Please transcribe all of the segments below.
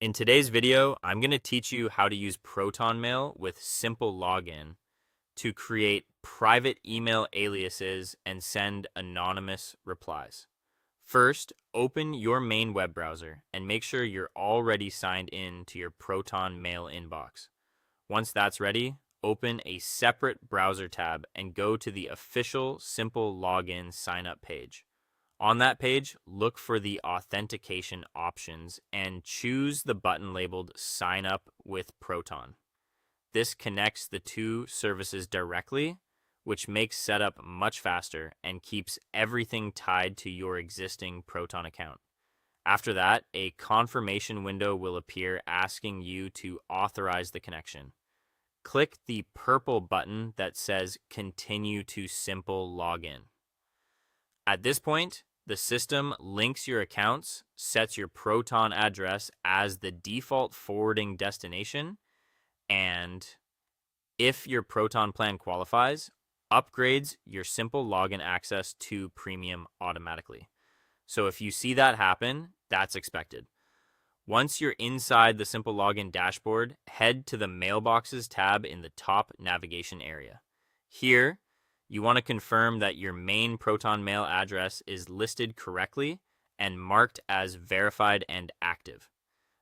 In today's video, I'm going to teach you how to use Protonmail with Simplelogin to create private email aliases and send anonymous replies. First, open your main web browser and make sure you're already signed in to your Protonmail inbox. Once that's ready, open a separate browser tab and go to the official Simplelogin sign-up page. On that page, look for the authentication options and choose the button labeled Sign Up with Proton. This connects the two services directly, which makes setup much faster and keeps everything tied to your existing Proton account. After that, a confirmation window will appear asking you to authorize the connection. Click the purple button that says Continue to Simplelogin. At this point, the system links your accounts, sets your Proton address as the default forwarding destination, and if your Proton plan qualifies, upgrades your Simplelogin access to Premium automatically. So if you see that happen, that's expected. Once you're inside the Simplelogin dashboard, head to the Mailboxes tab in the top navigation area. Here, you want to confirm that your main Protonmail address is listed correctly and marked as verified and active.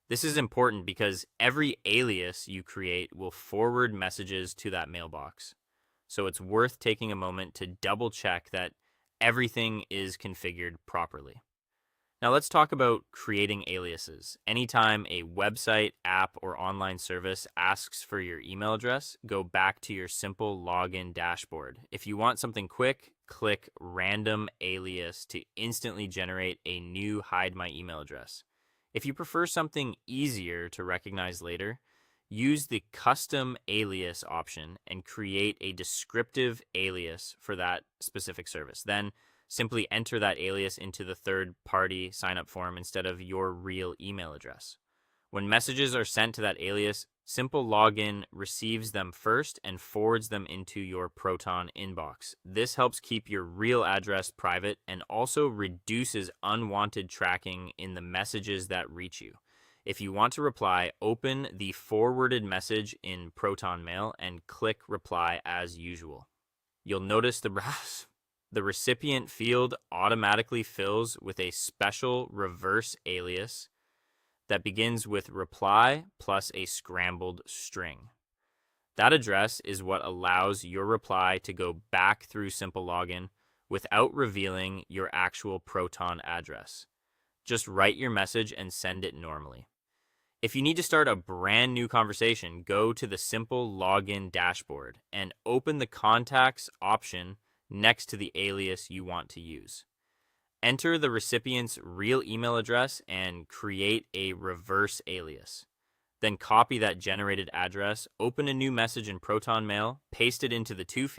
This is important because every alias you create will forward messages to that mailbox. So it's worth taking a moment to double check that everything is configured properly. Now let's talk about creating aliases. Anytime a website, app, or online service asks for your email address, go back to your Simplelogin dashboard. If you want something quick, click Random Alias to instantly generate a new Hide My Email address. If you prefer something easier to recognize later, use the Custom Alias option and create a descriptive alias for that specific service. Then simply enter that alias into the third-party sign-up form instead of your real email address. When messages are sent to that alias, Simplelogin receives them first and forwards them into your Proton inbox. This helps keep your real address private and also reduces unwanted tracking in the messages that reach you. If you want to reply, open the forwarded message in Protonmail and click Reply as usual. You'll notice the recipient field automatically fills with a special reverse alias that begins with reply plus a scrambled string. That address is what allows your reply to go back through Simplelogin without revealing your actual Proton address. Just write your message and send it normally. If you need to start a brand new conversation, go to the Simplelogin dashboard and open the Contacts option next to the alias you want to use. Enter the recipient's real email address and create a reverse alias. Then copy that generated address, open a new message in Protonmail, paste it into the two